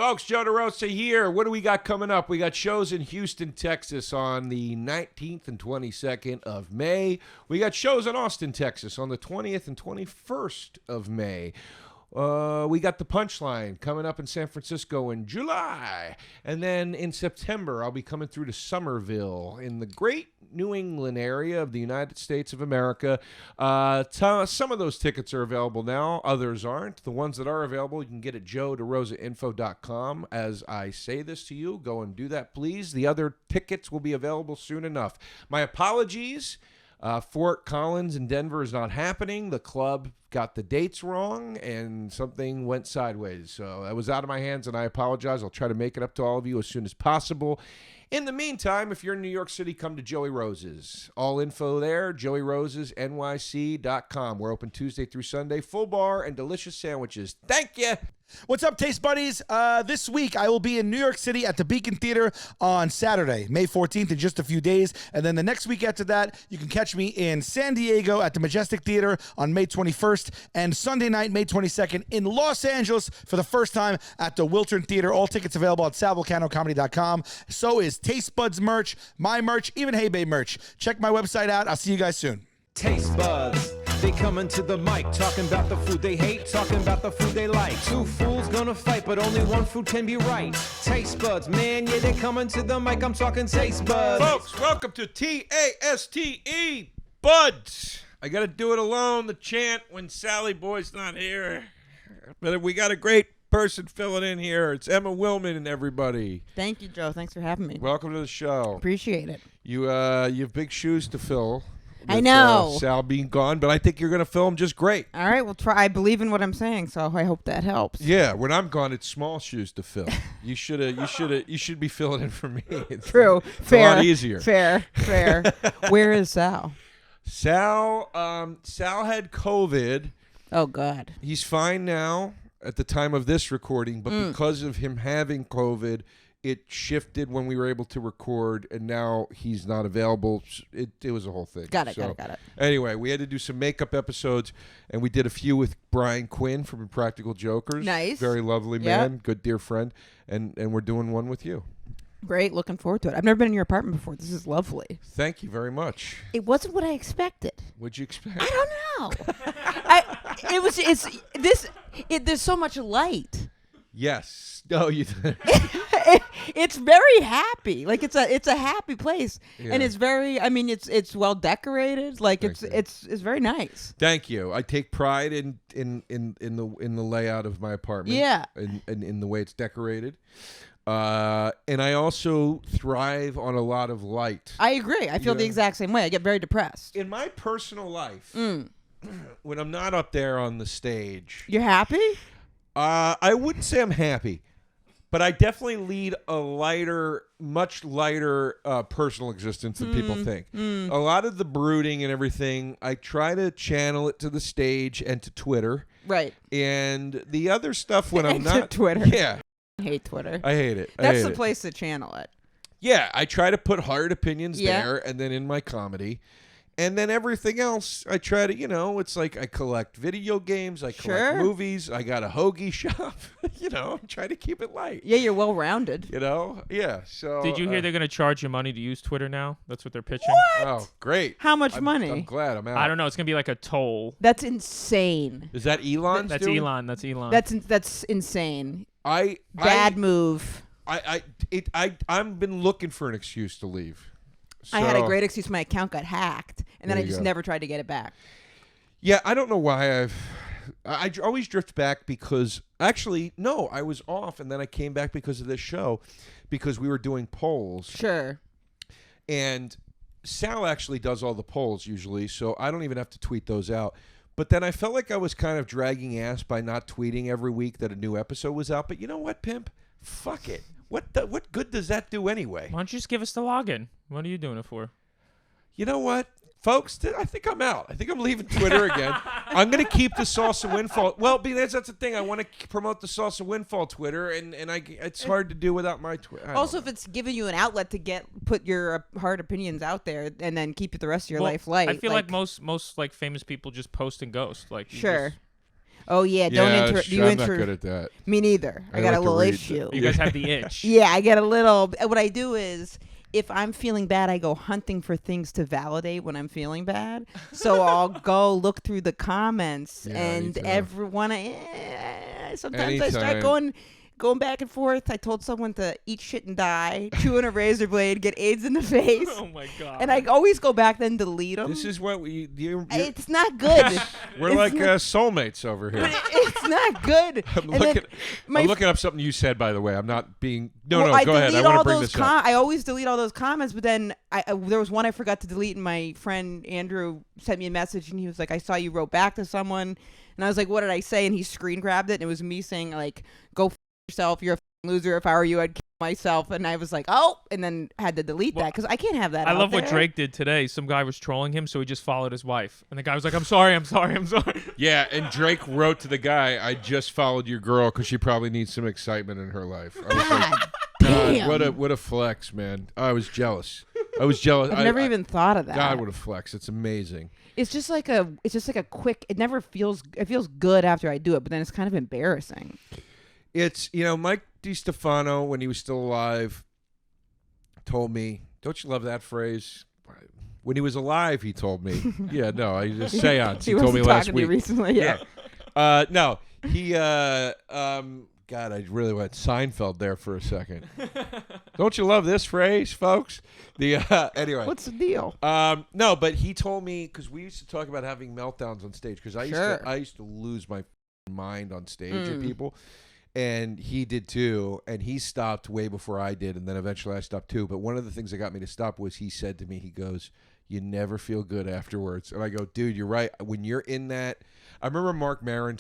Folks, Joe DeRosa here. What do we got coming up? We got shows in Houston, Texas on the 19th and 22nd of May. We got shows in Austin, Texas on the 20th and 21st of May. We got the Punchline coming up in San Francisco in July. And then in September, I'll be coming through to Somerville in the great New England area of the United States of America. Some of those tickets are available now. Others aren't. The ones that are available, you can get at joe.derosainfo.com. As I say this to you, go and do that, please. The other tickets will be available soon enough. My apologies. Fort Collins in Denver is not happening. The club got the dates wrong, and something went sideways. So that was out of my hands, and I apologize. I'll try to make it up to all of you as soon as possible. In the meantime, if you're in New York City, come to Joey Rose's. All info there, joeyrosesnyc.com. We're open Tuesday through Sunday. Full bar and delicious sandwiches. Thank you. What's up, Taste Buddies? This week, I will be in New York City at the Beacon Theater on Saturday, May 14th, in just a few days. And then the next week after that, you can catch me in San Diego at the Majestic Theater on May 21st. And Sunday night, May 22nd, in Los Angeles for the first time at the Wiltern Theater. All tickets available at salvulcanocomedy.com. So is Taste Buds merch, my merch, even Hey Babe merch. Check my website out. I'll see you guys soon. Taste buds, they coming to the mic, talking about the food they hate, talking about the food they like. Two fools gonna fight, but only one food can be right. Taste buds, man, yeah, they coming to the mic. I'm talking taste buds. Folks, welcome to TASTE Buds. I got to do it alone, the chant, when Sally Boy's not here. But we got a great person filling in here. It's Emma Willmann and everybody. Thank you, Joe. Thanks for having me. Welcome to the show. Appreciate it. You have big shoes to fill. I know. Sal being gone, but I think you're going to fill them just great. All right, we'll try. I believe in what I'm saying, so I hope that helps. Yeah, when I'm gone, it's small shoes to fill. You should be filling in for me. True. It's Fair. a lot easier. Fair. Where is Sal? Sal had COVID. Oh, God. He's fine now at the time of this recording, but because of him having COVID, it shifted when we were able to record, and now he's not available. It was a whole thing. Got it. Anyway, we had to do some makeup episodes, and we did a few with Brian Quinn from Impractical Jokers. Nice. Very lovely man, good dear friend, and we're doing one with you. Great. Looking forward to it. I've never been in your apartment before. This is lovely. Thank you very much. It wasn't what I expected. What'd you expect? I don't know. There's so much light. Yes. No, you. It's very happy. Like it's a happy place, Yeah. and it's very. I mean, it's well decorated. Like Thank you. it's very nice. Thank you. I take pride in the layout of my apartment. Yeah. And in the way it's decorated. And I also thrive on a lot of light. I agree. I feel the exact same way. I get very depressed. In my personal life, when I'm not up there on the stage, You're happy? I wouldn't say I'm happy, but I definitely lead a much lighter personal existence than people think. A lot of the brooding and everything, I try to channel it to the stage and to Twitter. Right. And the other stuff when I'm And not to Twitter. Yeah. I hate Twitter. I hate it. That's the place to channel it. Yeah, I try to put hard opinions Yeah. there and then in my comedy. And then everything else, I try to, it's like I collect video games, I collect movies, I got a hoagie shop, I try to keep it light. Yeah, you're well-rounded. Yeah, so. Did you hear they're going to charge you money to use Twitter now? That's what they're pitching. What? Oh, great. How much money? I'm glad I'm out. I don't know. It's going to be like a toll. That's insane. Is that Elon? That's Elon. That's Elon. That's insane. Bad move. I've been looking for an excuse to leave. So, I had a great excuse. My account got hacked, and then I just never tried to get it back. Yeah, I don't know why I always drift back because actually no, I was off and then I came back because of this show because we were doing polls. Sure. And Sal actually does all the polls usually, so I don't even have to tweet those out. But then I felt like I was kind of dragging ass by not tweeting every week that a new episode was out. But you know what, Pimp? Fuck it. What good does that do anyway? Why don't you just give us the login? What are you doing it for? You know what? Folks, I think I'm out. I think I'm leaving Twitter again. I'm going to keep the Salsa Windfall. Well, because that's the thing. I want to promote the Salsa Windfall Twitter, and it's hard to do without my Twitter. Also, if it's giving you an outlet to put your hard opinions out there and then keep it the rest of your life light. I feel like most like famous people just post and ghost. Like sure. Oh yeah, I'm not you good at that. Me neither. I got like a to little read issue. You guys have the itch. Yeah, I get a little. What I do is, if I'm feeling bad, I go hunting for things to validate when I'm feeling bad. So I'll go look through the comments, Yeah, and me too. everyone. Sometimes I start Anytime. going back and forth. I told someone to eat shit and die, chew on a razor blade, get AIDS in the face, Oh my god. and I always go back then delete them. This is what It's not good. we're it's like not- soulmates over here. It's not good. I'm And then I'm looking up something you said, by the way. I'm not being. No, Well, no, go ahead. I delete want all to bring those this up. I always delete all those comments, but then there was one I forgot to delete, and my friend Andrew sent me a message, and he was like, "I saw you wrote back to someone," and I was like, "What did I say?" And he screen grabbed it, and it was me saying like, "Go f yourself. You're a loser. If I were you, I'd kill myself." And I was like, "Oh," and then had to delete that because I can't have that. I out love what there. Drake did today. Some guy was trolling him, so he just followed his wife. And the guy was like, I'm sorry. Yeah, and Drake wrote to the guy, "I just followed your girl because she probably needs some excitement in her life." I was like, God God, damn. what a flex, man. I was jealous. I've never even thought of that. God, what a flex. It's amazing. It's just like a quick. It never feels. It feels good after I do it, but then it's kind of embarrassing. It's, Mike DiStefano, when he was still alive, told me, don't you love that phrase? When he was alive, he told me. Yeah, no, I just seance. He told me wasn't last talking to you week. recently. Yeah. No, he, God, I really went Seinfeld there for a second. Don't you love this phrase, folks? Anyway. What's the deal? No, but he told me, because we used to talk about having meltdowns on stage, because Sure. I used to lose my mind on stage at people. And he did too, and he stopped way before I did, and then eventually I stopped too. But one of the things that got me to stop was he said to me, he goes, "You never feel good afterwards." And I go, "Dude, you're right. When you're in that," I remember Mark Maron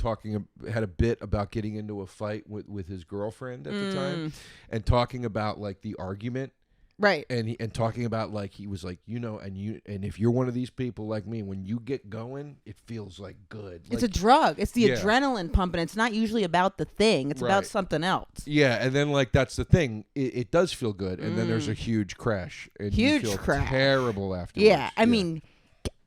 had a bit about getting into a fight with his girlfriend at the time, and talking about like the argument. Right. And talking about like he was like, and if you're one of these people like me, when you get going, it feels like good. It's like, a drug. It's the Yeah. adrenaline pumping. It's not usually about the thing. It's Right. about something else. Yeah, and then like that's the thing. It does feel good, and then there's a huge crash. And Huge you feel crash. terrible afterwards. Yeah. I mean,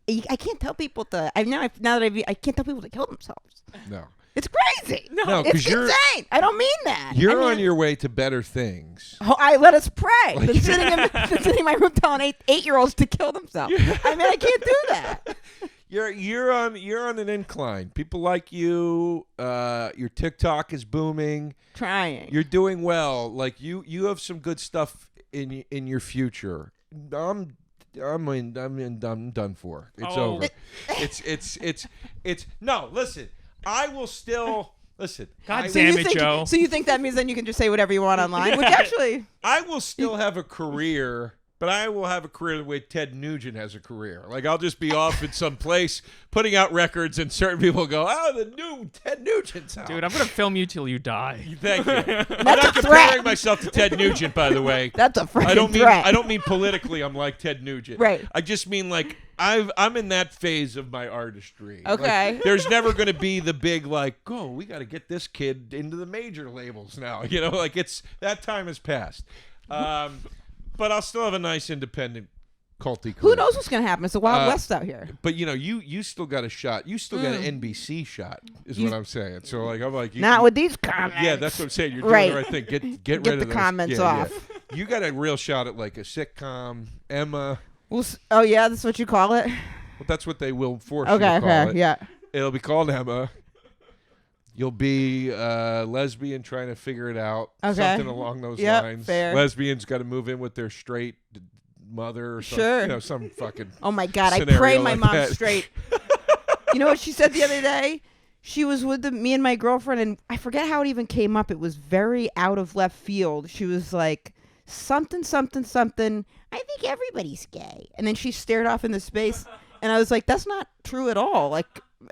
I can't tell people to. I can't tell people to kill themselves. No. It's crazy. No, it's 'cause you're- insane. I don't mean that. You're I mean, on your way to better things. Oh, let us pray. Than sitting in my room telling 8-year-olds to kill themselves. I mean, I can't do that. You're on an incline. People like you. Your TikTok is booming. Trying. You're doing well. Like you have some good stuff in your future. I'm done for. It's Oh. over. It's no. Listen, I will still listen. God I- damn it, Joe. So you think that means then you can just say whatever you want online? Which actually, I will still have a career, but I will have a career the way Ted Nugent has a career. Like I'll just be off in some place putting out records, and certain people go, "Oh, the new Ted Nugent's out." Dude, I'm going to film you till you die. Thank you. I'm That's not a comparing threat. myself to Ted Nugent, by the way. that's a freaking I don't mean threat. I don't mean politically. I'm like Ted Nugent. Right. I just mean like I'm in that phase of my artistry. Like, Okay. there's never going to be the big like, "Oh, we got to get this kid into the major labels now." Like it's that time has passed. But I'll still have a nice independent culty career. Who knows what's gonna happen? It's the Wild Uh, West out here. But you still got a shot. You still got an NBC shot, is what I'm saying. So like I'm like, Not with these comments. yeah, that's what I'm saying. You're doing Right. the right thing. Get rid the of those. comments Yeah, off. yeah. You got a real shot at like a sitcom, Emma. Oh yeah, that's what you call it. Well, that's what they will force Okay, you to call okay, it. yeah. It'll be called Emma. You'll be lesbian trying to figure it out. Okay. Something along those Yep, lines. fair. Lesbians got to move in with their straight mother or something. Sure. Some fucking Oh my God, I scenario pray my like mom's that. straight. You know what she said the other day? She was with me and my girlfriend, and I forget how it even came up. It was very out of left field. She was like, something, something, something. I think everybody's gay. And then she stared off into space, and I was like, that's not true at all. Like,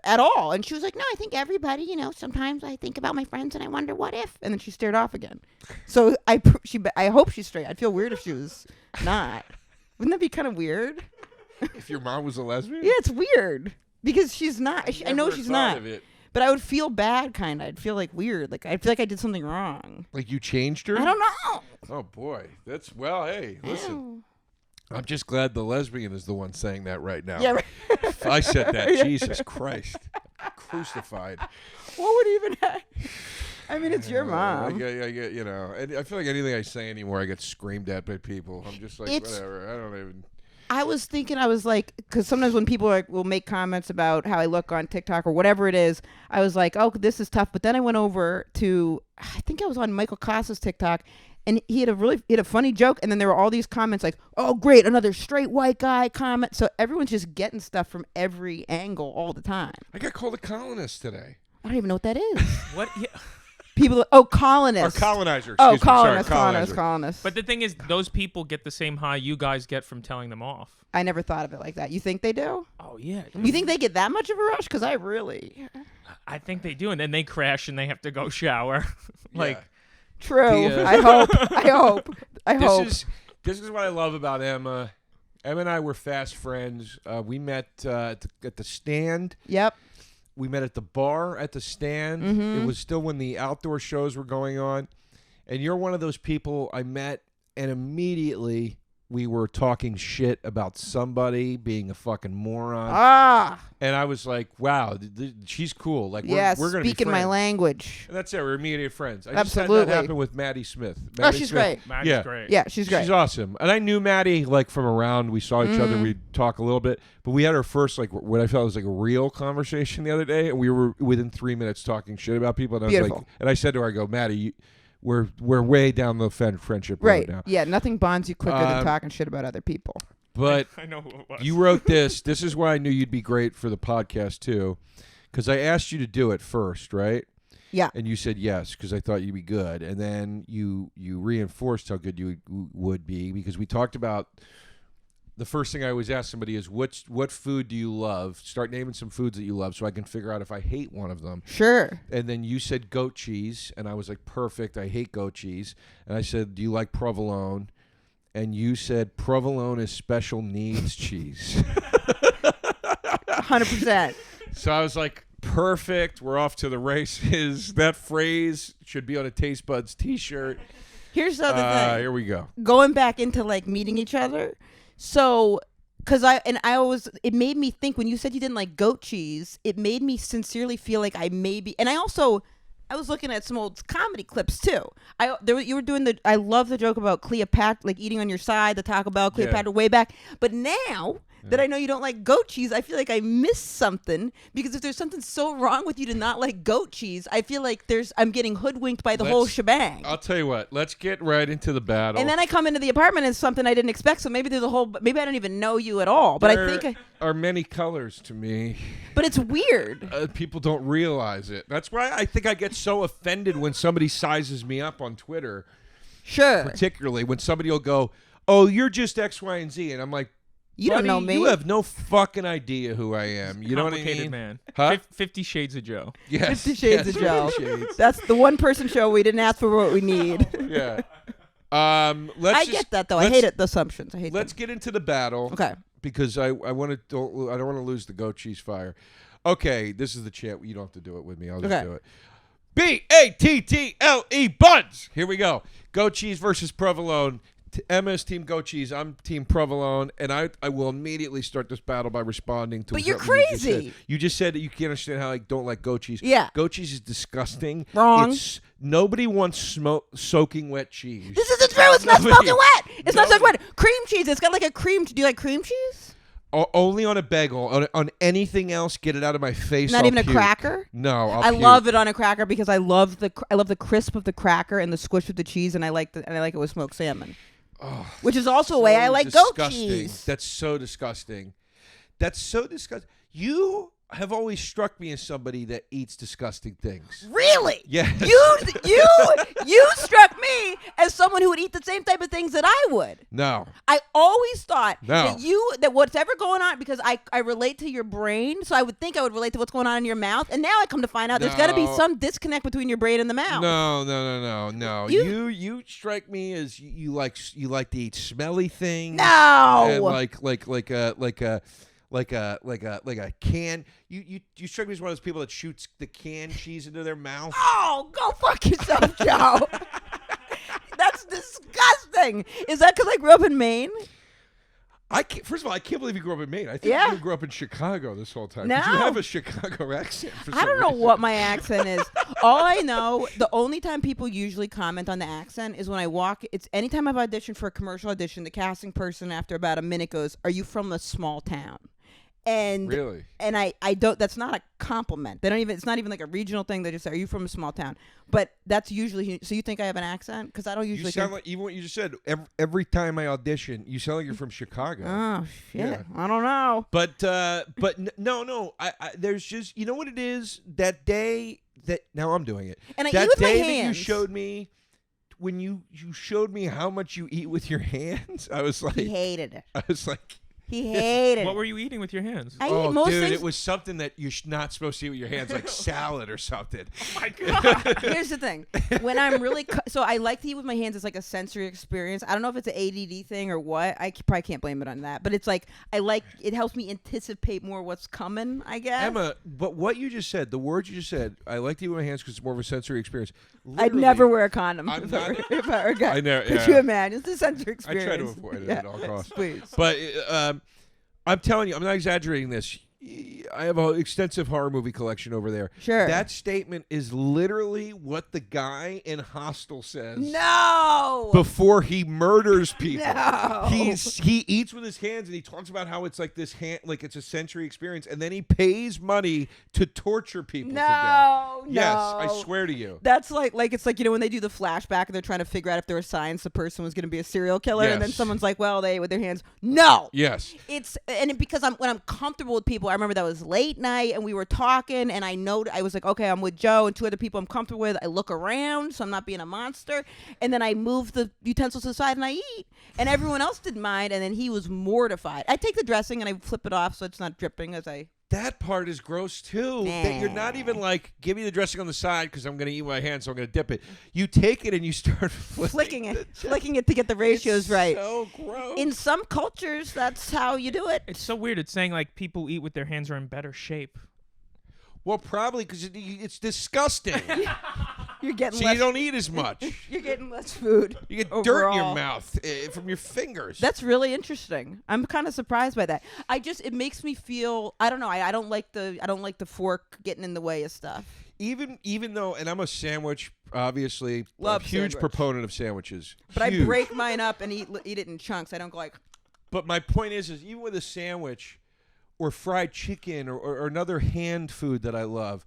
at all. And she was like, no, I think everybody, sometimes I think about my friends and I wonder what if. And then she stared off again. So I hope she's straight. I'd feel weird if she was not. Wouldn't that be kind of weird? If your mom was a lesbian? Yeah, it's weird because she's not. I know Never she's thought not. of it. But I would feel bad, kind of. I'd feel like weird. Like I feel like I did something wrong. Like you changed her? I don't know. Oh boy, hey, listen. I'm just glad the lesbian is the one saying that right now. Yeah. Right. If I said that, Jesus Christ. crucified. What would even happen? I mean, it's your I mom. get, you know, and I feel like anything I say anymore, I get screamed at by people. I'm just like, whatever. I don't even. I was thinking, I was like, because sometimes when people will make comments about how I look on TikTok or whatever it is, I was like, oh, this is tough. But then I went over to, I think I was on Michael Costa's TikTok, and he had a funny joke, and then there were all these comments like, oh, great, another straight white guy comment. So everyone's just getting stuff from every angle all the time. I got called a colonist today. I don't even know what that is. What? Yeah. People, colonists. Or colonizer. Oh, Excuse me. Sorry, colonists. But the thing is, those people get the same high you guys get from telling them off. I never thought of it like that. You think they do? Oh, yeah. You think they get that much of a rush? Because I really... I think they do, and then they crash and they have to go shower. Like, True. The, I hope. This is what I love about Emma. Emma and I were fast friends. We met at the stand. Yep. We met at the bar at the stand. Mm-hmm. It was still when the outdoor shows were going on. And you're one of those people I met, and immediately we were talking shit about somebody being a fucking moron. And I was like, wow, she's cool. Like, we're going to be speaking my language. And that's it. We're immediate friends. I Absolutely. just had that happen with Maddie Smith. She's great. Maddie's great. Yeah, she's great. She's awesome. And I knew Maddie, like, from around. We saw each other. We'd talk a little bit. But we had our first, like, what I felt was, like, a real conversation the other day. And we were within 3 minutes talking shit about people. And I was Beautiful. like, and I said to her, I go, Maddie, we're way down the friendship road now. Yeah, nothing bonds you quicker than talking shit about other people. But I know who it was. you wrote this. This is why I knew you'd be great for the podcast, too. Because I asked you to do it first, right? Yeah. And you said yes, because I thought you'd be good. And then you reinforced how good you would be, because we talked about the first thing I always ask somebody is, what food do you love? Start naming some foods that you love so I can figure out if I hate one of them. Sure. And then you said goat cheese, and I was like, perfect, I hate goat cheese. And I said, do you like provolone? And you said provolone is special needs cheese. 100%. So I was like, perfect, we're off to the races. That phrase should be on a tastebuds t-shirt. Here's the other thing. Here we go. Going back into like meeting each other. So, it made me think when you said you didn't like goat cheese, it made me sincerely feel like I was looking at some old comedy clips too. You were doing I love the joke about Cleopatra, like eating on your side, the Taco Bell Cleopatra way back. But now that I know you don't like goat cheese, I feel like I missed something, because if there's something so wrong with you to not like goat cheese, I feel like I'm getting hoodwinked by the whole shebang. I'll tell you what, let's get right into the battle. And then I come into the apartment and it's something I didn't expect. So maybe maybe I don't even know you at all. But I think are many colors to me. But it's weird. People don't realize it. That's why I think I get so offended when somebody sizes me up on Twitter. Sure. Particularly when somebody will go, oh, you're just X, Y, and Z. And I'm like, you don't know me. You have no fucking idea who I am. You know what I mean? Man. Huh? 50 Shades of Joe. Yes. 50 Shades of Joe. Shades. That's the one-person show we didn't ask for what we need. Yeah. I get that though. I hate it. The assumptions. I hate. Let's get into the battle. Okay. Because I don't want to lose the goat cheese fire. Okay, this is the chant. You don't have to do it with me. I'll just do it. BATTLE buds. Here we go. Goat cheese versus provolone. Emma's team goat cheese. I'm team provolone, and I will immediately start this battle by responding to. But you're something crazy. You just said that you can't understand how I don't like goat cheese. Yeah. Goat cheese is disgusting. Wrong. Nobody wants soaking wet cheese. This isn't true. It's not smoking wet. It's not soaking wet. Cream cheese. It's got like a cream. Do you like cream cheese? Only on a bagel. On anything else, get it out of my face. Not I'll even a puke. cracker. No, I puke. love it on a cracker because I love the crisp of the cracker and the squish of the cheese, and I like it with smoked salmon. Oh, which is also a way I like goat cheese. That's so disgusting. That's so disgusting. You have always struck me as somebody that eats disgusting things. Really? Yes. You struck me as someone who would eat the same type of things that I would. No. I always thought that whatever going on, because I relate to your brain, so I would think I would relate to what's going on in your mouth, and now I come to find out there's got to be some disconnect between your brain and the mouth. No. You strike me as you like to eat smelly things. No. And like a can. You strike me as one of those people that shoots the canned cheese into their mouth. Oh, go fuck yourself, Joe. That's disgusting. Is that because I grew up in Maine? First of all, I can't believe you grew up in Maine. I think Yeah. you grew up in Chicago this whole time. No. 'Cause you have a Chicago accent for some I don't know reason. what my accent is. All I know, the only time people usually comment on the accent is when I walk. It's anytime I've auditioned for a commercial audition, the casting person after about a minute goes, "Are you from a small town?" And Really? and I don't. That's not a compliment. They don't even. It's not even like a regional thing. They just say, "Are you from a small town?" But that's usually. So you think I have an accent? Because I don't usually. You sound like, even what you just said, every time I audition, you sound like you're from Chicago. Oh shit! Yeah. I don't know. But no. There's just, you know what it is? That day that, now I'm doing it. And I that eat with my day that you hands. showed me, when you showed me how much you eat with your hands, I was like, He hated it. I was like, He hated What it. were you eating with your hands? I oh, eat most dude, things. it was something that you're not supposed to eat with your hands, like salad or something. Oh my god. Here's the thing. When I'm really so I like to eat with my hands. It's like a sensory experience. I don't know if it's an ADD thing or what. I probably can't blame it on that. But it's like it helps me anticipate more what's coming, I guess. Emma, but what you just said, the words you just said, I like to eat with my hands because it's more of a sensory experience. I'd Literally, never wear a condom I'm if, not- if I were a guy. I know, Could yeah. you imagine? It's a sensory I try to experience. avoid it Yeah. at all costs. Please. But I'm telling you, I'm not exaggerating this. I have an extensive horror movie collection over there. Sure. That statement is literally what the guy in Hostel says No. before he murders people. No. He eats with his hands, and he talks about how it's like this like it's a sensory experience, and then he pays money to torture people to death. No. Yes, no. I swear to you. That's like it's like, you know, when they do the flashback and they're trying to figure out if there was signs the person was going to be a serial killer, and then Yes. someone's like, well, they ate with their hands. No. Yes. Because when I'm comfortable with people, I remember that was late night and we were talking, and I was like, okay, I'm with Joe and two other people I'm comfortable with. I look around, so I'm not being a monster, and then I move the utensils aside and I eat, and everyone else didn't mind, and then he was mortified. I take the dressing and I flip it off so it's not dripping as I. That part is gross too. That you're not even like, give me the dressing on the side because I'm going to eat with my hand, so I'm going to dip it. You take it and you start Flicking it to get the ratios right. So gross. In some cultures, that's how you do it. It's so weird. It's saying like people eat with their hands are in better shape. Well, probably because it's disgusting. You're getting So less. you don't eat as much. You're getting less food. You get dirt in your overall. mouth from your fingers. That's really interesting. I'm kind of surprised by that. It makes me feel, I don't know. I don't like the fork getting in the way of stuff. even though, and I'm a sandwich, obviously, Love a huge sandwich. proponent of sandwiches. But Huge. I break mine up and eat it in chunks. I don't go like. But my point is even with a sandwich or fried chicken or another hand food that I love,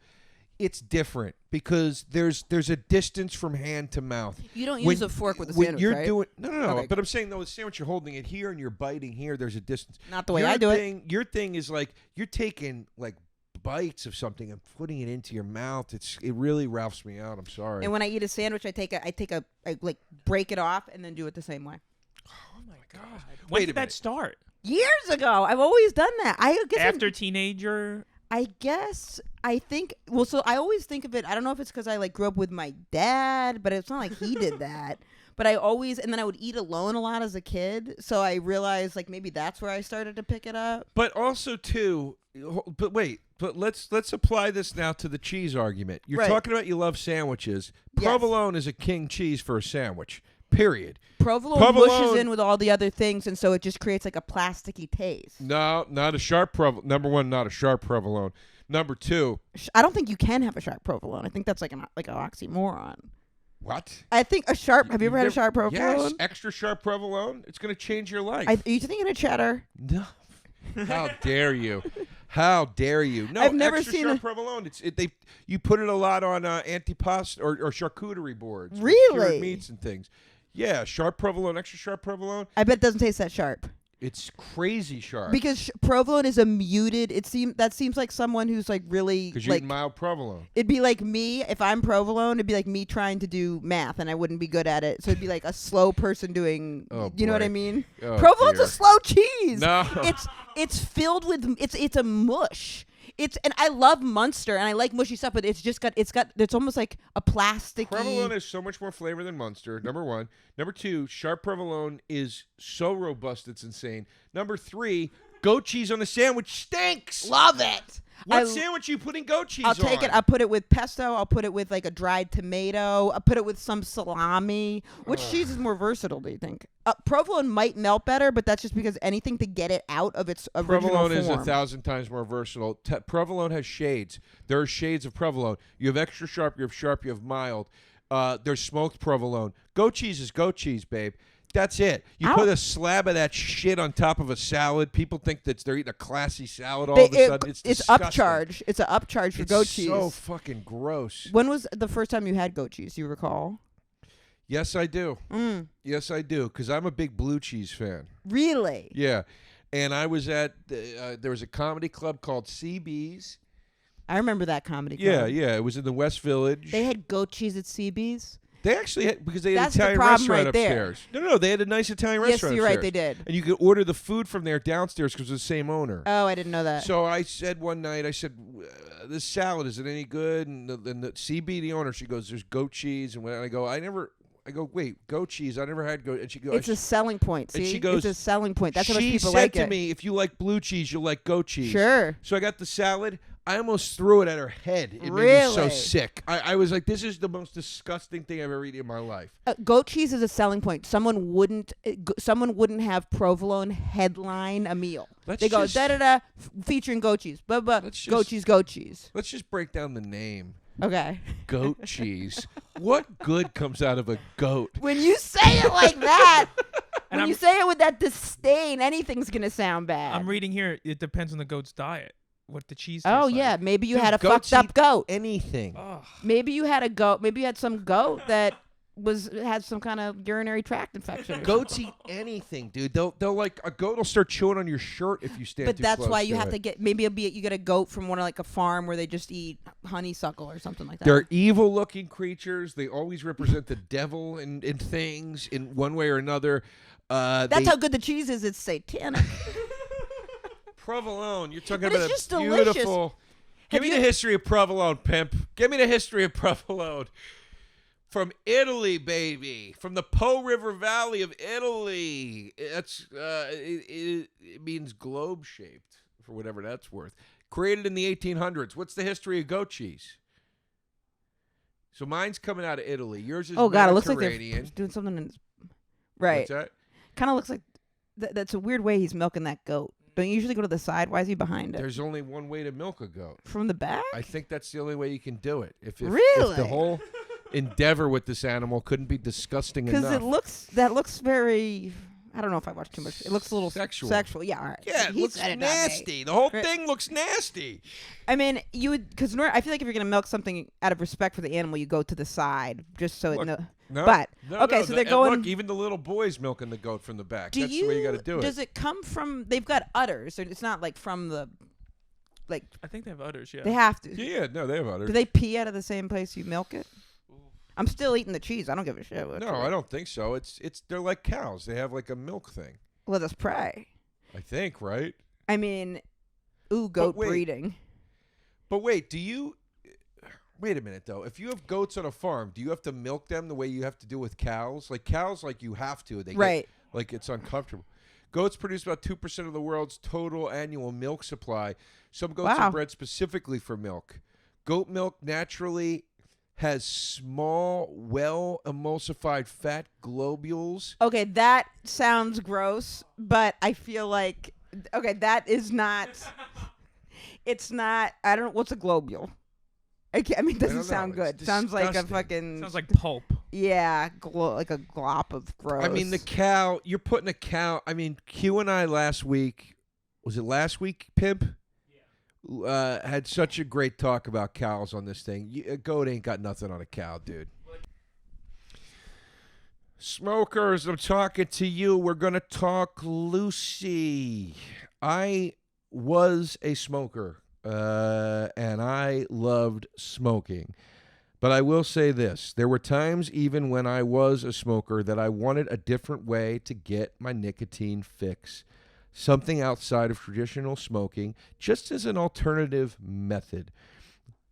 it's different because there's a distance from hand to mouth. You don't When- use a fork with a when sandwich, you're right? doing no. Okay. But I'm saying though, the sandwich you're holding it here and you're biting here. There's a distance. Not the way I do it. Your thing is like you're taking like bites of something and putting it into your mouth. It really ralphs me out. I'm sorry. And when I eat a sandwich, I like break it off and then do it the same way. Oh my god. Wait When a did minute. that start? Years ago, I've always done that. I guess After teenager. I guess I think. Well, so I always think of it. I don't know if it's because I like grew up with my dad, but it's not like he did that. But I always, and then I would eat alone a lot as a kid. So I realized like maybe that's where I started to pick it up. But also too, but let's apply this now to the cheese argument. You're Right. talking about you love sandwiches. Yes. Provolone is a king cheese for a sandwich. Period. Provolone mushes in with all the other things, and so it just creates like a plasticky taste. No, not a sharp provolone. Number one, not a sharp provolone. Number two, I don't think you can have a sharp provolone. I think that's like an oxymoron. what? I think a sharp. Have you ever had a sharp provolone? Yes, extra sharp provolone. It's going to change your life. Are you thinking of cheddar? No. How dare you? How dare you? No, I've never extra seen sharp a- provolone. You put it a lot on antipasto or charcuterie boards. with Really? cured meats and things. Yeah, sharp provolone, extra sharp provolone. I bet it doesn't taste that sharp. It's crazy sharp. Because provolone is a muted. That seems like someone who's like really Because you like. eat mild provolone. It'd be like me if I'm provolone. It'd be like me trying to do math, and I wouldn't be good at it. So it'd be like a slow person doing. Oh, you know what I boy. mean? Oh, Provolone's dear. a slow cheese. No. It's filled with it's a mush. And I love Munster and I like mushy stuff, but it's almost like a plasticky. Provolone has so much more flavor than Munster, number one. Number two, sharp provolone is so robust it's insane. Number three, goat cheese on a sandwich stinks. Love it. What sandwich are you putting goat cheese on? I'll take it. I'll put it with pesto. I'll put it with like a dried tomato. I'll put it with some salami. Which cheese is more versatile, do you think? Provolone might melt better, but that's just because anything to get it out of its original Provolone form. is 1,000 times more versatile. Provolone has shades. There are shades of provolone. You have extra sharp, you have mild. There's smoked provolone. Goat cheese is goat cheese, babe. That's it. You put a slab of that shit on top of a salad. People think that they're eating a classy salad all of a sudden. It's disgusting. Upcharge. It's an upcharge for goat cheese. It's so fucking gross. When was the first time you had goat cheese? Do you recall? Yes, I do. Yes, I do, because I'm a big blue cheese fan. Really? Yeah. And I was at, there was a comedy club called CB's. I remember that comedy club. Yeah. It was in the West Village. They had goat cheese at CB's? They actually had, because they had an That's the Italian problem restaurant right there. upstairs. No, they had a nice Italian restaurant Yes, you're right, upstairs. they did. And you could order the food from there downstairs because it's the same owner. Oh, I didn't know that. So I said one night, this salad, is it any good? And the CB, the owner, she goes, there's goat cheese. And when I go, wait, goat cheese? I never had goat. And she goes, it's a selling point. See? And she goes, it's a selling point. That's how much she people said like to it. me, if you like blue cheese, you'll like goat cheese. Sure. So I got the salad. I almost threw it at her head. It made me so sick. I was like, this is the most disgusting thing I've ever eaten in my life. Goat cheese is a selling point. Someone wouldn't have provolone headline a meal. They go da-da-da featuring goat cheese. Blah, blah, goat cheese. Let's just break down the name. Okay. Goat cheese. What good comes out of a goat? When you say it like that, when you say it with that disdain, anything's going to sound bad. I'm reading here, it depends on the goat's diet. What the cheese tastes Oh, like. yeah. Maybe you Dude, had a goats fucked up eat goat. Anything. Ugh. Maybe you had a goat. Maybe you had some goat that had some kind of urinary tract infection. Goats eat anything, dude. They'll like, a goat will start chewing on your shirt if you stand But too that's close why you to have it. to get, maybe you get a goat from one of like a farm where they just eat honeysuckle or something like that. They're evil-looking creatures. They always represent the devil in things in one way or another. That's how good the cheese is. It's satanic. Provolone. You're talking But about it's just a delicious. beautiful. Give Have me you- the history of provolone, pimp. Give me the history of provolone. From Italy, baby. From the Po River Valley of Italy. That's it means globe-shaped, for whatever that's worth. Created in the 1800s. What's the history of goat cheese? So mine's coming out of Italy. Yours is Oh God, it looks like they're Mediterranean. doing something. Right. What's that? Kind of looks like that's a weird way he's milking that goat. Don't you usually go to the side? Why is he behind it? There's only one way to milk a goat. From the back? I think that's the only way you can do it. If Really? the whole endeavor with this animal couldn't be disgusting enough. Because that looks very. I don't know if I watched too much. It looks a little Sexual. Yeah, all right. Yeah, it He looks said it, not me. nasty. The whole Right. thing looks nasty. I mean, you would because I feel like if you're gonna milk something out of respect for the animal, you go to the side just so Look, it. No, But no, okay, no, so the- they're and going. Look, even the little boy's milking the goat from the back. Do That's you? the way you got to do Does it. it come from? They've got udders. So it's not like from the. Like I think they have udders, yeah. they have to. Yeah, no, they have udders. Do they pee out of the same place you milk it? I'm still eating the cheese. I don't give a shit. No, I don't think so. It's they're like cows. They have like a milk thing. Let us pray. I think, right? I mean, goat wait. breeding. But wait, wait a minute though. If you have goats on a farm, do you have to milk them the way you have to do with cows? Like cows, like you have to. They Right. Get, like it's uncomfortable. Goats produce about 2% of the world's total annual milk supply. Some goats Wow. are bred specifically for milk. Goat milk naturally has small, well-emulsified fat globules. Okay, that sounds gross, but I feel like that is not. It's not. I don't. What's a globule? I mean, it doesn't don't know. sound good. It's Sounds like a disgusting. fucking. Sounds like pulp. Yeah, like a glop of gross. I mean, the cow, you're putting a cow. I mean, Q and I last week, was it last week, Pimp? Yeah. Had such a great talk about cows on this thing. A goat ain't got nothing on a cow, dude. Smokers, I'm talking to you. We're going to talk Lucy. I was a smoker, and I loved smoking. But I will say this. There were times even when I was a smoker that I wanted a different way to get my nicotine fix. Something outside of traditional smoking, just as an alternative method.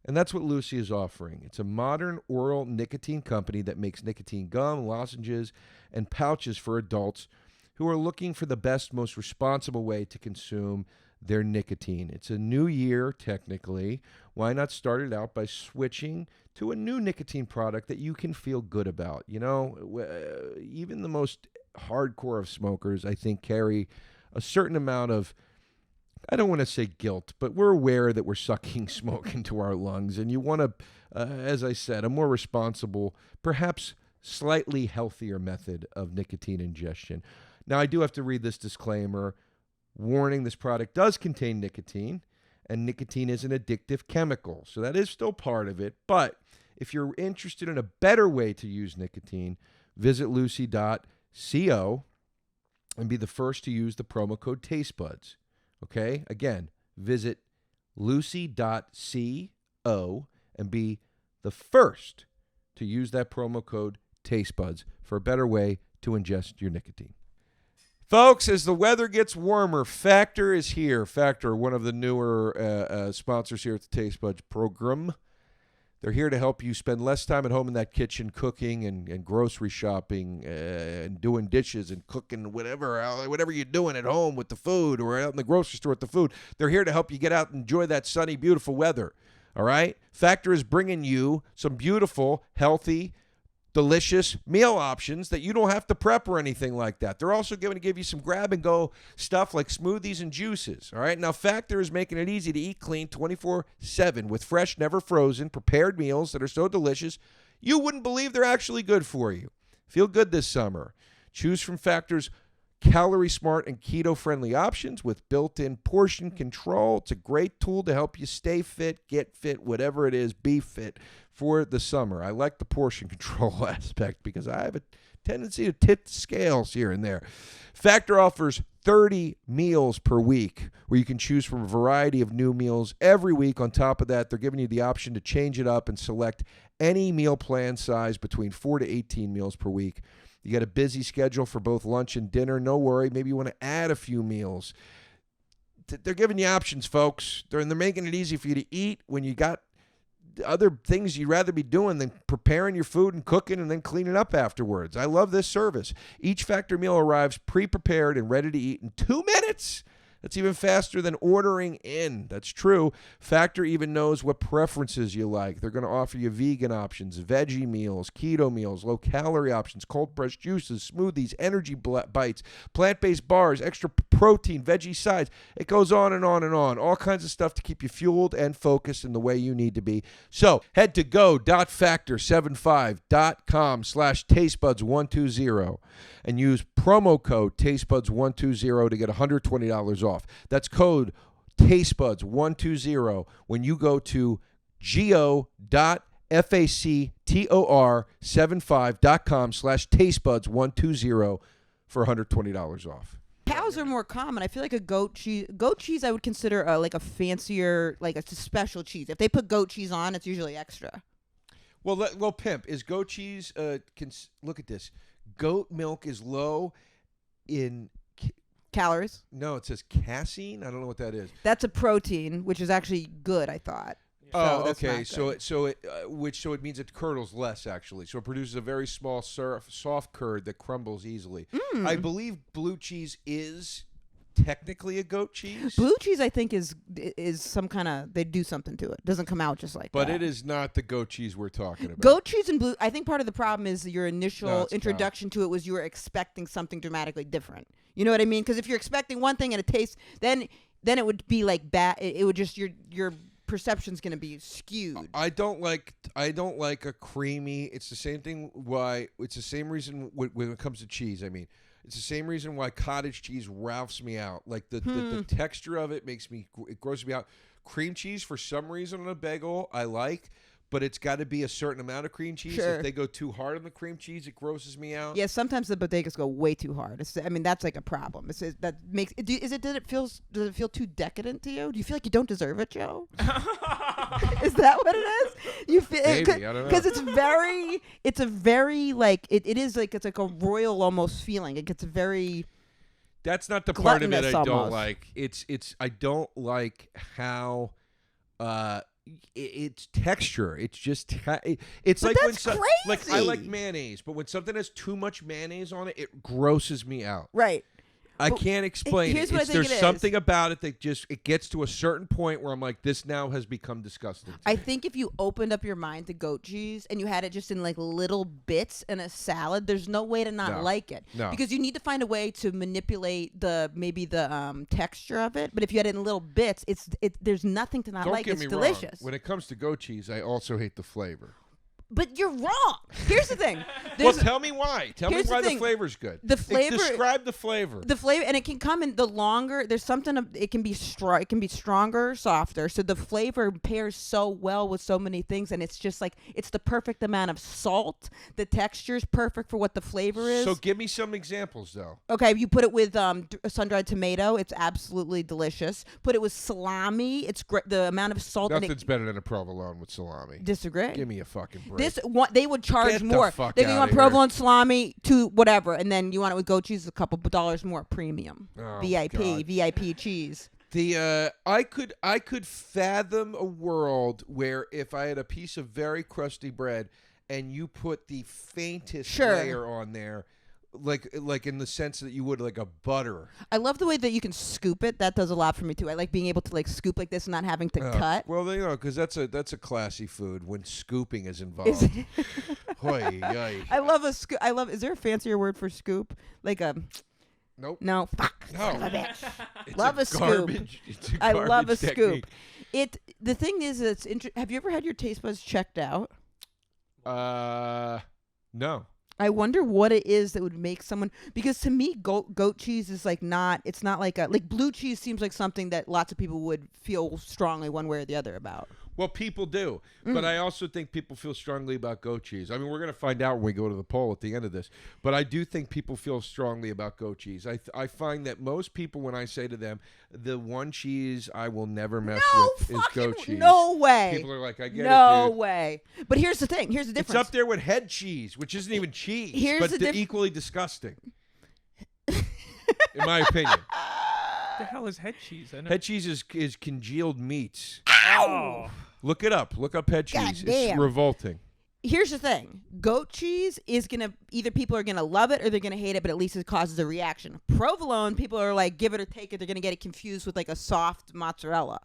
And that's what Lucy is offering. It's a modern oral nicotine company that makes nicotine gum, lozenges, and pouches for adults who are looking for the best, most responsible way to consume their nicotine. It's a new year, technically. Why not start it out by switching to a new nicotine product that you can feel good about? You know, even the most hardcore of smokers, I think, carry a certain amount of, I don't want to say guilt, but we're aware that we're sucking smoke into our lungs, and you want to, as I said, a more responsible, perhaps slightly healthier method of nicotine ingestion. Now, I do have to read this disclaimer. Warning, this product does contain nicotine, and nicotine is an addictive chemical, so that is still part of it. But if you're interested in a better way to use nicotine, visit lucy.co and be the first to use the promo code tastebuds. Okay? Again, visit lucy.co and be the first to use that promo code tastebuds for a better way to ingest your nicotine. Folks, as the weather gets warmer, Factor is here. Factor, one of the newer sponsors here at the Taste Buds program. They're here to help you spend less time at home in that kitchen cooking and grocery shopping and doing dishes and cooking whatever you're doing at home with the food or out in the grocery store with the food. They're here to help you get out and enjoy that sunny, beautiful weather. All right? Factor is bringing you some beautiful, healthy, delicious meal options that you don't have to prep or anything like that. They're also going to give you some grab-and-go stuff like smoothies and juices. All right? Now, Factor is making it easy to eat clean 24/7 with fresh, never frozen, prepared meals that are so delicious you wouldn't believe they're actually good for you. Feel good this summer. Choose from Factor's calorie-smart and keto-friendly options with built-in portion control. It's a great tool to help you stay fit, get fit, whatever it is, be fit for the summer. I like the portion control aspect because I have a tendency to tip the scales here and there. Factor offers 30 meals per week where you can choose from a variety of new meals every week. On top of that, they're giving you the option to change it up and select any meal plan size between 4 to 18 meals per week. You got a busy schedule for both lunch and dinner. No worry. Maybe you want to add a few meals. They're giving you options, folks. They're making it easy for you to eat when you got other things you'd rather be doing than preparing your food and cooking and then cleaning up afterwards. I love this service. Each Factor meal arrives pre-prepared and ready to eat in 2 minutes. That's even faster than ordering in. That's true. Factor even knows what preferences you like. They're going to offer you vegan options, veggie meals, keto meals, low-calorie options, cold-pressed juices, smoothies, energy bites, plant-based bars, extra protein, veggie sides. It goes on and on and on. All kinds of stuff to keep you fueled and focused in the way you need to be. So head to go.factor75.com/tastebuds120 and use promo code tastebuds120 to get $120 off. That's code tastebuds120 when you go to go.factor75.com/tastebuds120 for $120 off. Cows are more common. I feel like a goat cheese I would consider like a fancier, like a special cheese. If they put goat cheese on, it's usually extra. Well, pimp, is goat cheese, look at this. Goat milk is low in calories. No, it says casein. I don't know what that is. That's a protein, which is actually good, I thought. Oh, okay. So it means it curdles less actually. So it produces a very small, soft curd that crumbles easily. I believe blue cheese is technically a goat cheese. Blue cheese, I think, is some kind of, they do something to it. It doesn't come out just like that. But it is not the goat cheese we're talking about. Goat cheese and blue, I think part of the problem is your initial introduction to it was you were expecting something dramatically different. You know what I mean? Because if you're expecting one thing and it tastes, then it would be like bad. It would just, your perception's going to be skewed. I don't like a creamy. It's the same thing why, it's the same reason when it comes to cheese. I mean, it's the same reason why cottage cheese ralphs me out. Like the texture of it it grosses me out. Cream cheese, for some reason on a bagel, I like, but it's got to be a certain amount of cream cheese. Sure. If they go too hard on the cream cheese, it grosses me out. Yeah, sometimes the bodegas go way too hard. That's like a problem. Does it feel too decadent to you? Do you feel like you don't deserve it, Joe? Is that what it is? You feel maybe, I don't know. Because it's a very like it is like it's like a royal almost feeling. It gets very. That's not the part of it I don't almost. like. I don't like how it's texture. It's just it's like when that's like I like crazy. mayonnaise, but when something has too much mayonnaise on it, it grosses me out. Right. I But can't explain here's it. what I It's, think there's it is. something about it that just it gets to a certain point where I'm like, this now has become disgusting. I think if you opened up your mind to goat cheese and you had it just in like little bits in a salad, there's no way to not No. like it. No. Because you need to find a way to manipulate maybe the texture of it. But if you had it in little bits, there's nothing to not Don't like. get It's me delicious. wrong. When it comes to goat cheese, I also hate the flavor. But you're wrong. Here's the thing. Well, There's tell me why. Tell me here's the why the thing. flavor's good. The flavor- Describe the flavor. the flavor, and it can come in the longer. There's something. It can be it can be stronger, softer. So the flavor pairs so well with so many things, and it's just like it's the perfect amount of salt. The texture's perfect for what the flavor is. So give me some examples, though. Okay, you put it with sun-dried tomato. It's absolutely delicious. Put it with salami. It's great. The amount of salt. Nothing's and it, better than a provolone with salami. disagree. Give me a fucking break. This one, they would charge Get the more. fuck They go outta on here. provolone salami to whatever, and then you want it with goat cheese, a couple dollars more premium. Oh, VIP, God. VIP cheese. The I could fathom a world where if I had a piece of very crusty bread and you put the faintest Sure. layer on there, like in the sense that you would like a butter. I love the way that you can scoop it. That does a lot for me too. I like being able to like scoop like this and not having to cut. Well, you know, because that's a classy food when scooping is involved. Is- Hoy, yoy. I love a scoop. Is there a fancier word for scoop? Like a Nope. no. Fuck. No. Son of a bitch. It's Love a scoop. garbage, It's a I love a garbage scoop. technique. The thing is, have you ever had your taste buds checked out? No. I wonder what it is that would make someone, because to me goat cheese is like it's not like blue cheese seems like something that lots of people would feel strongly one way or the other about. Well, people do, but I also think people feel strongly about goat cheese. I mean, we're going to find out when we go to the poll at the end of this, but I do think people feel strongly about goat cheese. I find that most people, when I say to them, the one cheese I will never mess with is goat cheese. No way. People are like, I get no it, dude. way. But here's the thing. Here's the It's difference. up there with head cheese, which isn't even cheese, Here's but the they're diff- equally disgusting, in my opinion. What the hell is head cheese? I know. Head cheese is congealed meats. Oh. Look it up. Look up head cheese. It's Goddamn. revolting. Here's the thing. Goat cheese is either people are gonna love it or they're gonna hate it, but at least it causes a reaction. Provolone, people are like, give it or take it. They're gonna get it confused with like a soft mozzarella.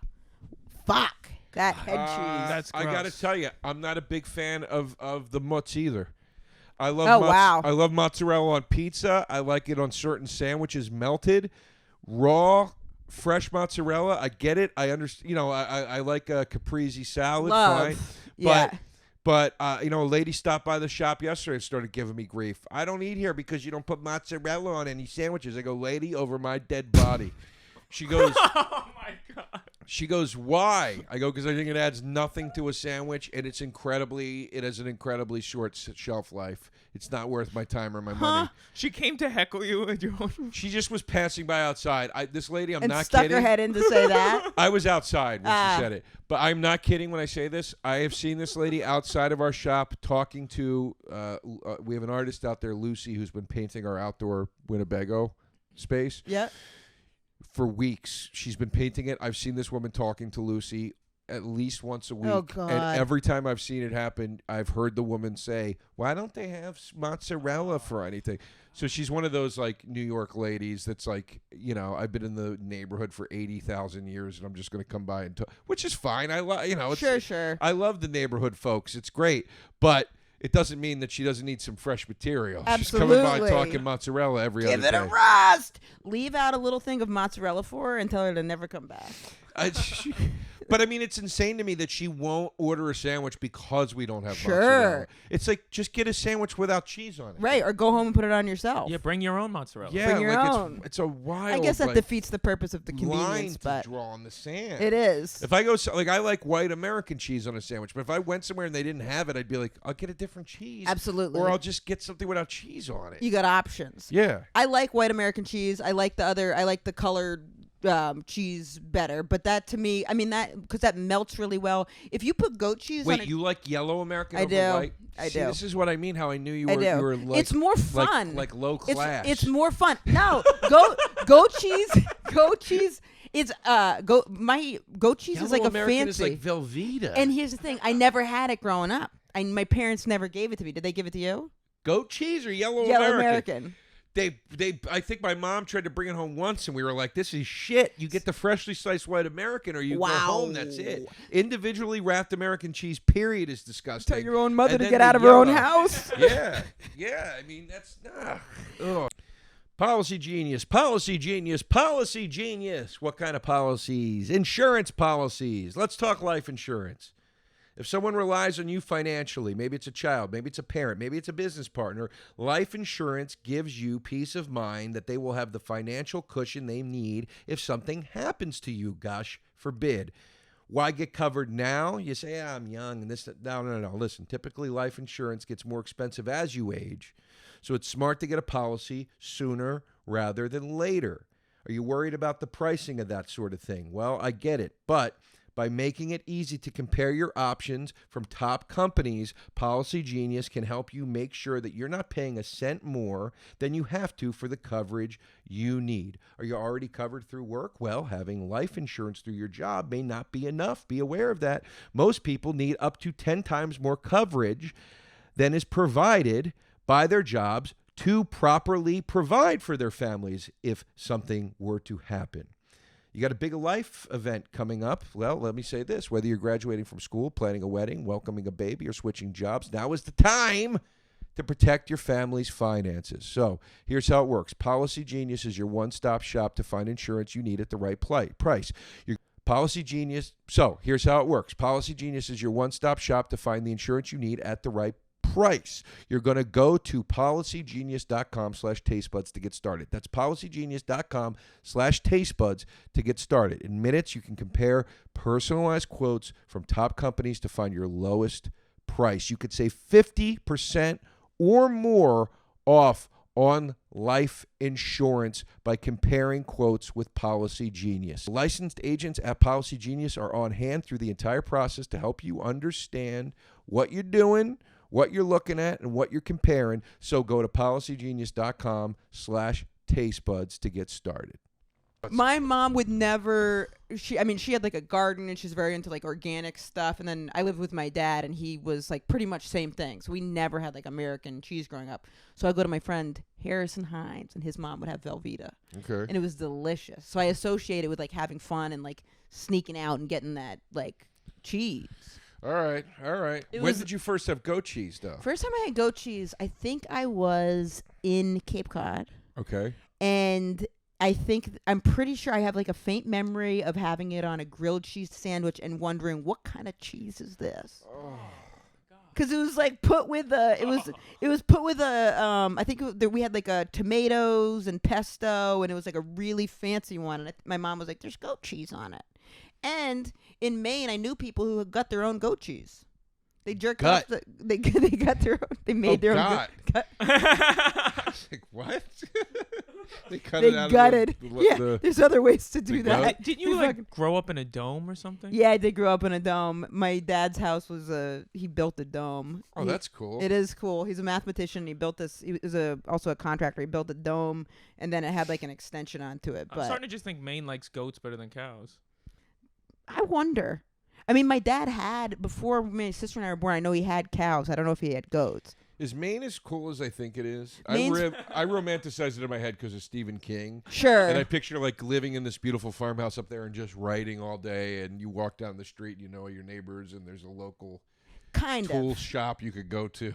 Fuck that head cheese. That's I gotta gross. tell you, I'm not a big fan of the mutts either. I love Oh, wow. I love mozzarella on pizza. I like it on certain sandwiches melted, raw, fresh mozzarella. I get it. I understand. You know, I like a caprese salad. Love. Fine. Yeah. But you know, a lady stopped by the shop yesterday and started giving me grief. I don't eat here because you don't put mozzarella on any sandwiches. I go, lady, over my dead body. She goes, Oh my god. she goes, why? I go, because I think it adds nothing to a sandwich, and it has an incredibly short shelf life. It's not worth my time or my money. She came to heckle you at your own. She just was passing by outside. This lady, I'm and not stuck kidding. her head in to say that. I was outside when Ah. she said it. But I'm not kidding when I say this. I have seen this lady outside of our shop talking to, we have an artist out there, Lucy, who's been painting our outdoor Winnebago space. Yeah. For weeks. She's been painting it. I've seen this woman talking to Lucy at least once a week. Oh, God. And every time I've seen it happen, I've heard the woman say, why don't they have mozzarella for anything? So she's one of those like New York ladies that's like, you know, I've been in the neighborhood for 80,000 years and I'm just going to come by and talk, which is fine. I love, you know, it's, Sure. I love the neighborhood folks. It's great. But it doesn't mean that she doesn't need some fresh material. She's coming by Absolutely. talking mozzarella every Give other it day. a rest. Leave out a little thing of mozzarella for her and tell her to never come back. But I mean, it's insane to me that she won't order a sandwich because we don't have Sure. mozzarella. It's like, just get a sandwich without cheese on it. Right, or go home and put it on yourself. Yeah, bring your own mozzarella. Yeah, Bring your like own. It's a wild. I guess that like, defeats the purpose of the line convenience, to but draw in the sand. it is. If I go, like, I like white American cheese on a sandwich, but if I went somewhere and they didn't have it, I'd be like, I'll get a different cheese. Absolutely. Or I'll just get something without cheese on it. You got options. Yeah. I like white American cheese. I like the colored cheese better, but that to me, I mean that because that melts really well. If you put goat cheese on Wait, it, you like yellow American I over do. white? I See, do. This is what I mean. How I knew you I were. do. You were like, it's more fun. like low class. It's more fun. No, goat cheese. It's my goat cheese is like Yellow a American fancy. is like Velveeta. And here's the thing: I never had it growing up. My parents never gave it to me. Did they give it to you? goat cheese or yellow American. I think my mom tried to bring it home once, and we were like, "This is shit. You get the freshly sliced white American, or you go home. That's it. Individually wrapped American cheese, period, is disgusting. Tell your own mother And to then get the out of her own yellow. house. Yeah. I mean, that's ugh. Policygenius. What kind of policies? Insurance policies. Let's talk life insurance. If someone relies on you financially, maybe it's a child, maybe it's a parent, maybe it's a business partner, life insurance gives you peace of mind that they will have the financial cushion they need if something happens to you, gosh forbid. Why get covered now? You say, I'm young and this. No. Listen, typically life insurance gets more expensive as you age. So it's smart to get a policy sooner rather than later. Are you worried about the pricing of that sort of thing? Well, I get it, but by making it easy to compare your options from top companies, Policygenius can help you make sure that you're not paying a cent more than you have to for the coverage you need. Are you already covered through work? Well, having life insurance through your job may not be enough. Be aware of that. Most people need up to 10 times more coverage than is provided by their jobs to properly provide for their families if something were to happen. You got a big life event coming up. Well, let me say this. Whether you're graduating from school, planning a wedding, welcoming a baby, or switching jobs, now is the time to protect your family's finances. So here's how it works. Policygenius is your one-stop shop to find insurance you need at the right price. Policygenius. So here's how it works. Policygenius is your one-stop shop to find the insurance you need at the right price. You're going to go to policygenius.com/tastebuds to get started. That's policygenius.com/tastebuds to get started. In minutes, you can compare personalized quotes from top companies to find your lowest price. You could save 50% or more off on life insurance by comparing quotes with Policygenius. Licensed agents at Policygenius are on hand through the entire process to help you understand what you're doing, what you're looking at, and what you're comparing. So go to policygenius.com/tastebuds to get started. My mom would never, she had like a garden and she's very into like organic stuff. And then I lived with my dad and he was like pretty much same thing. So we never had like American cheese growing up. So I go to my friend Harrison Hines and his mom would have Velveeta. Okay. And it was delicious. So I associate it with like having fun and like sneaking out and getting that like cheese. All right. When did you first have goat cheese, though? First time I had goat cheese, I think I was in Cape Cod. Okay. And I'm pretty sure I have like a faint memory of having it on a grilled cheese sandwich and wondering what kind of cheese is this? Oh. Because it was like put with I think we had like a tomatoes and pesto and it was like a really fancy one. And my mom was like, there's goat cheese on it. And in Maine, I knew people who had got their own goat cheese. They jerked off. They got their own. They made their own gut. Like, what? They cut it out. Gutted. There's other ways to do that. Didn't you like grow up in a dome or something? Yeah, I did grow up in a dome. My dad's house was he built a dome. Oh, that's cool. It is cool. He's a mathematician. He built this. He was also a contractor. He built a dome, and then it had like an extension onto it. I'm starting to just think Maine likes goats better than cows. I wonder. I mean, my dad had, before my sister and I were born, I know he had cows. I don't know if he had goats. Is Maine as cool as I think it is? I Maine's- romanticize it in my head because of Stephen King. Sure. And I picture like living in this beautiful farmhouse up there and just writing all day. And you walk down the street, and you know your neighbors, and there's a local tool shop you could go to.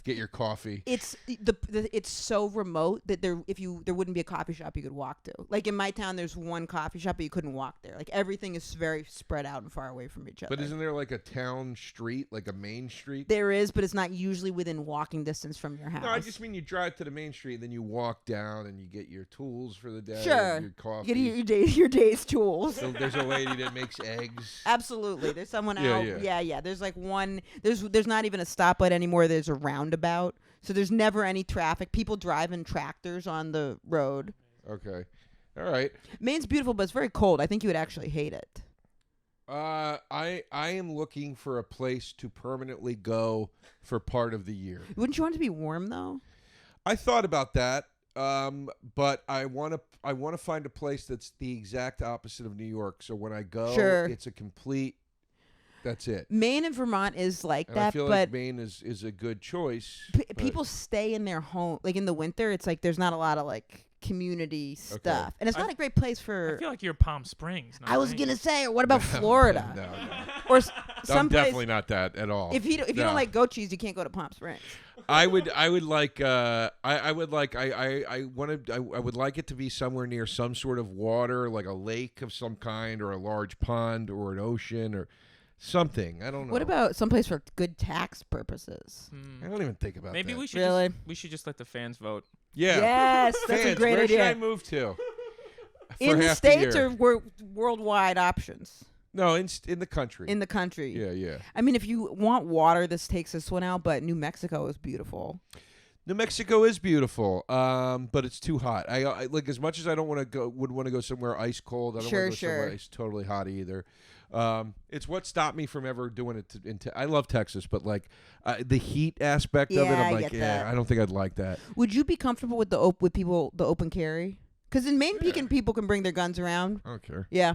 Get your coffee. It's it's so remote that there wouldn't be a coffee shop you could walk to. Like in my town, there's one coffee shop, but you couldn't walk there. Like everything is very spread out and far away from each other. But isn't there like a town street, like a main street? There is, but it's not usually within walking distance from your house. No, I just mean you drive to the main street, then you walk down and you get your tools for the day. Sure. Your coffee. You get your day's tools. So there's a lady that makes eggs. Absolutely. There's someone Yeah, out. Yeah. There's like one. There's not even a stoplight anymore. There's a roundabout. So there's never any traffic. People driving tractors on the road. Okay. All right. Maine's beautiful, but it's very cold. I think you would actually hate it. I am looking for a place to permanently go for part of the year. Wouldn't you want it to be warm though? I thought about that. But I want to find a place that's the exact opposite of New York. So when I go, Sure. it's a complete. That's it. Maine and Vermont is like And that, I feel but like Maine is a good choice. but- people stay in their home. Like in the winter, it's like there's not a lot of like community stuff, and it's not a great place for. I feel like you're Palm Springs. Not I was Maine. gonna say, or what about Florida? No. Or I'm some place. definitely not that at all. If you No. don't like goat cheese, you can't go to Palm Springs. I would like I would like I would like it to be somewhere near some sort of water, like a lake of some kind, or a large pond, or an ocean, or something. I don't know. What about someplace for good tax purposes? I don't even think about Maybe that. we should just let the fans vote. Yeah. Yes, that's Fans, a great where idea. should I move to? In For the half States year? or worldwide options? No, in the country. In the country. Yeah. I mean, if you want water, this takes this one out, but New Mexico is beautiful. New Mexico is beautiful, but it's too hot. I like, as much as I don't want to go, would want to go somewhere ice cold. I don't want to go somewhere it's totally hot either. It's what stopped me from ever doing it. I love Texas, but like the heat aspect of it, Yeah, I'm I like, get yeah, that. I don't think I'd like that. Would you be comfortable with the open carry? Because in Maine, people can bring their guns around. I don't care. Yeah.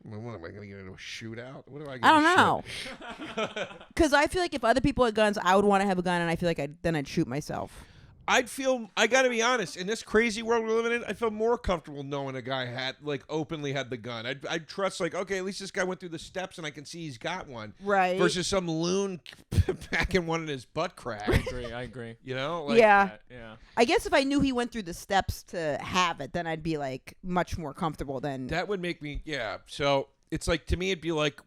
I mean, what am I going to get into a shootout? What do I? I don't know. Because I feel like if other people had guns, I would want to have a gun, and I feel like I'd shoot myself. I got to be honest, in this crazy world we're living in, I feel more comfortable knowing a guy openly had the gun. I'd trust, like, okay, at least this guy went through the steps and I can see he's got one. Right. Versus some loon packing one in his butt crack. I agree. You know? Like, yeah. Yeah. I guess if I knew he went through the steps to have it, then I'd be like much more comfortable than. That would make me, yeah. So it's like, to me, it'd be like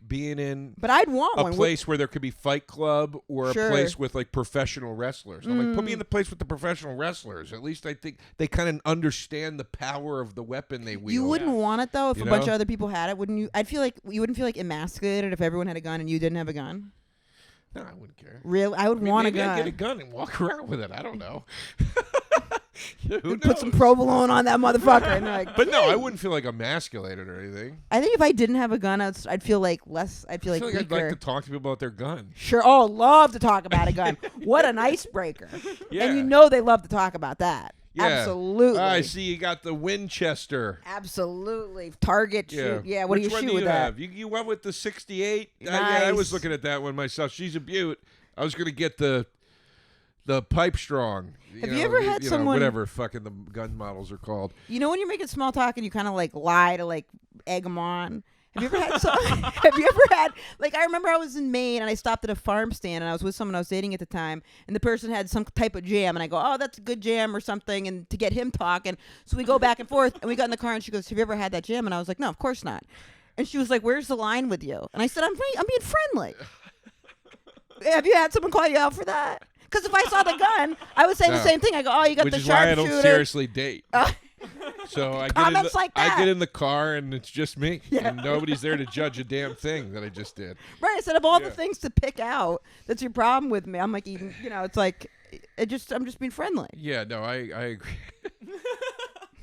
being in But I'd want a one. place where there could be Fight Club, or Sure. a place with like professional wrestlers. I'm like, put me in the place with the professional wrestlers. At least I think they kind of understand the power of the weapon they wield. You wouldn't want it though if You a bunch of know? other people had it, wouldn't you? I'd feel like you wouldn't feel like emasculated if everyone had a gun and you didn't have a gun. No, I wouldn't care. Really, I would I mean, want a maybe I'd gun. get a gun and walk around with it. I don't know. Who Put some knows? provolone on that motherfucker, and they're like. But no, I wouldn't feel like emasculated or anything. I think if I didn't have a gun, I'd feel like less. I'd feel I like feel like I'd weaker. like to talk to people about their gun. Sure. Oh, love to talk about a gun. What an icebreaker. Yeah. And you know they love to talk about that. Yeah. Absolutely. I see you got the Winchester. Absolutely. Target shoot. Yeah. What Which do you one shoot do with you that? have? You went with the 68? Yeah, I Nice. was looking at that one myself. She's a beaut. I was going to get the pipe strong. Have you ever had someone- whatever fucking the gun models are called. You know when you're making small talk and you kind of like lie to like egg them on? Have you ever had have you ever had, like, I remember I was in Maine and I stopped at a farm stand and I was with someone I was dating at the time, and the person had some type of jam and I go, oh, that's a good jam or something, and to get him talking. So we go back and forth and we got in the car and she goes, have you ever had that jam? And I was like, no, of course not. And she was like, where's the line with you? And I said, I'm being friendly. Have you had someone call you out for that? Because if I saw the gun, I would say the No. same thing. I go, oh, you got Which the is why I don't sharpshooter. seriously date. So I Comments like I that. get in the car and it's just me. Yeah. And nobody's there to judge a damn thing that I just did. Right. I said, of all the Yeah. things to pick out, that's your problem with me. I'm like, even, it's like, I'm just being friendly. Yeah, no, I agree.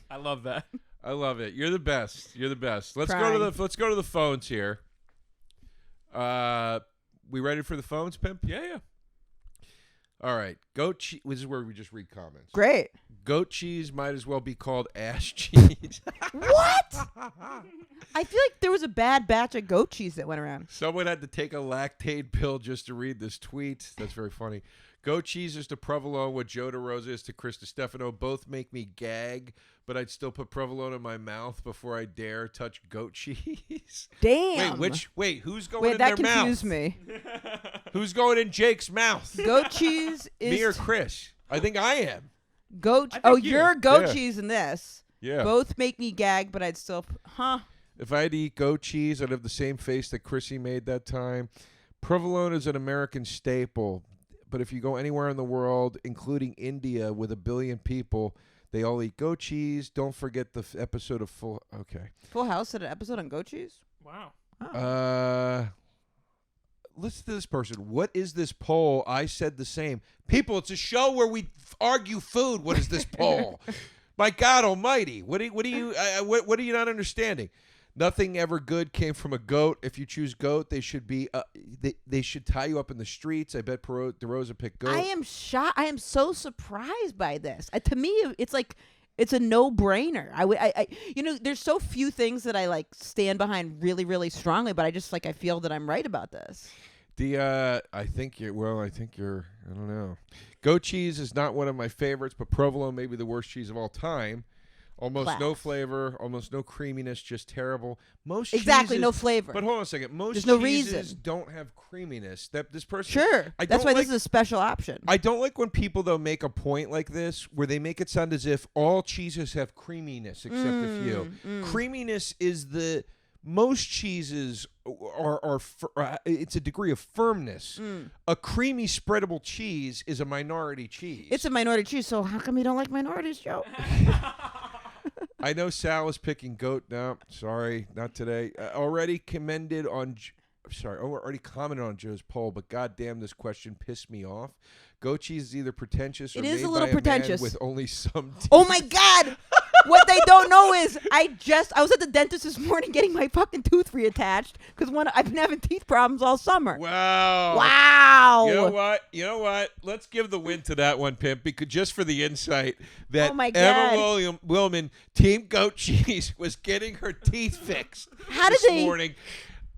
I love that. I love it. You're the best. You're the best. Let's go to the phones here. We ready for the phones, Pimp? Yeah. All right. Goat cheese. This is where we just read comments. Great. Goat cheese might as well be called ass cheese. What? I feel like there was a bad batch of goat cheese that went around. Someone had to take a lactate pill just to read this tweet. That's very funny. Goat cheese is to provolone what Joe DeRosa is to Chris Stefano. Both make me gag, but I'd still put provolone in my mouth before I dare touch goat cheese. Damn. Wait, who's going Wait, in that their mouth? confused me. Who's going in Jake's mouth? Goat cheese is Me or Chris? I think I am. goat. I think Oh, you. you're goat Yeah. cheese in this. Yeah. Both make me gag, but I'd still. Huh? If I had to eat goat cheese, I'd have the same face that Chrissy made that time. Provolone is an American staple, but if you go anywhere in the world, including India with 1 billion people, they all eat goat cheese. Don't forget the episode of Full House did an episode on goat cheese. Wow. Listen to this person. What is this poll? I said the same. People, it's a show where we argue food. What is this poll? My God Almighty! What are you not understanding? Nothing ever good came from a goat. If you choose goat, they should be they should tie you up in the streets. I bet DeRosa picked goat. I am shocked. I am so surprised by this. To me, it's like it's a no-brainer. I there's so few things that I like stand behind really, really strongly, but I just like I feel that I'm right about this. I think you're. I don't know. Goat cheese is not one of my favorites, but provolone may be the worst cheese of all time. Almost Class. no flavor, almost no creaminess, just terrible. Most Exactly, cheeses, no flavor. But hold on a second. Most There's no cheeses reason. don't have creaminess. That this person. Sure. That's why this is a special option. I don't like when people though make a point like this where they make it sound as if all cheeses have creaminess except a few. Creaminess is most cheeses are it's a degree of firmness. A creamy spreadable cheese is a minority cheese. It's a minority cheese, so how come you don't like minorities, Joe? I know Sal is picking goat now. Sorry, not today. Already commented on Joe's poll, but goddamn, this question pissed me off. Goat cheese is either pretentious or It is made a little by pretentious. man with only some teeth. Oh my God! What they don't know is I was at the dentist this morning getting my fucking tooth reattached because I've been having teeth problems all summer. Wow. Wow. You know what? Let's give the win to that one, Pimp, because just for the insight that Oh my Emma God. Willmann, Team Goat Cheese, was getting her teeth fixed How did this they- morning.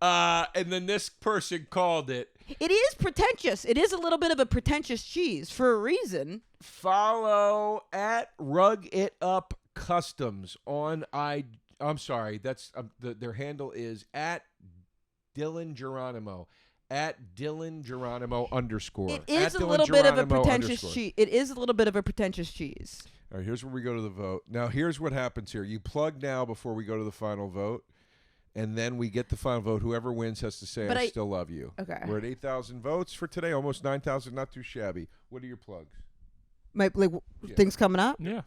And then this person called it. It is pretentious. It is a little bit of a pretentious cheese for a reason. Follow at Rug It Up Customs on I'm sorry, that's their handle is at Dylan Geronimo. At Dylan Geronimo _ It is At a Dylan little bit of a Geronimo pretentious _ cheese. It is a little bit of a pretentious cheese. All right, here's where we go to the vote. Now, here's what happens here. You plug now before we go to the final vote, and then we get the final vote. Whoever wins has to say, But I I- still love you. Okay. We're at 8,000 votes for today, almost 9,000, not too shabby. What are your plugs? Things coming up. Yeah.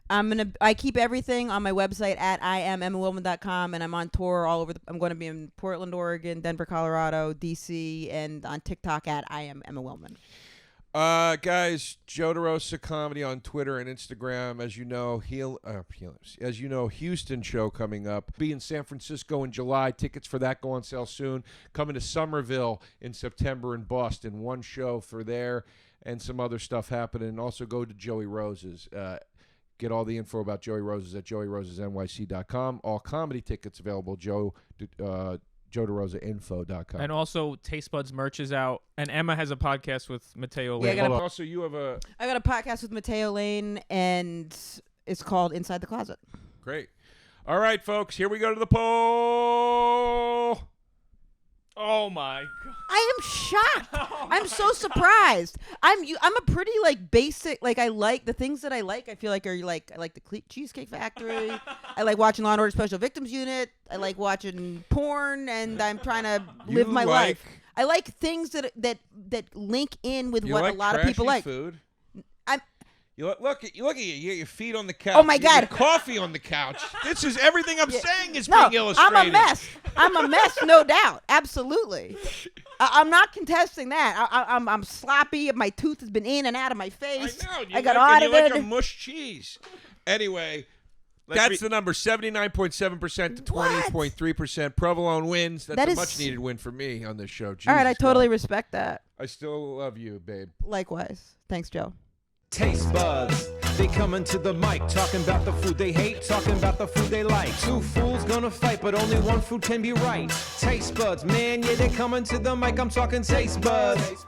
I keep everything on my website at IamEmmaWillmann.com, and I'm on tour all over. I'm going to be in Portland, Oregon, Denver, Colorado, DC, and on TikTok at IamEmmaWillmann. Guys, Joe DeRosa Comedy on Twitter and Instagram. As you know, Houston show coming up. Be in San Francisco in July. Tickets for that go on sale soon. Coming to Somerville in September in Boston. One show for there and some other stuff happening. And also go to Joey Rose's. Get all the info about Joey Rose's at joeyrosesnyc.com. All comedy tickets available, JoeDeRosaInfo.com. And also, Tastebuds merch is out. And Emma has a podcast with Mateo Yeah, I Lane. gotta- Also, you have a I got a podcast with Mateo Lane, and it's called Inside the Closet. great. All right, folks, here we go to the poll. Oh, my God. I am shocked. I'm so surprised. I'm a pretty basic, I like the things that I like. I feel like I like the Cheesecake Factory. I like watching Law and Order Special Victims Unit. I like watching porn, and I'm trying to live my life. I like things that link in with what like a lot of people trashy like. Food. I'm Look at you. You got your feet on the couch. Oh my You got your God. coffee on the couch. This is everything I'm saying is no, being illustrated. I'm a mess. I'm a mess, no doubt. Absolutely. I'm not contesting that. I'm sloppy. My tooth has been in and out of my I face. know. I got you like audited. a mush cheese. Anyway, that's the number. 79.7% to 20.3%. Provolone wins. That's That a is- much needed win for me on this show. All right, I Jesus totally God. respect that. I still love you, babe. Likewise. Thanks, Joe. Taste buds, they coming to the mic, talking about the food they hate, talking about the food they like. Two fools gonna fight, but only one food can be right. Taste buds, man, yeah, they coming to the mic. I'm talking taste buds.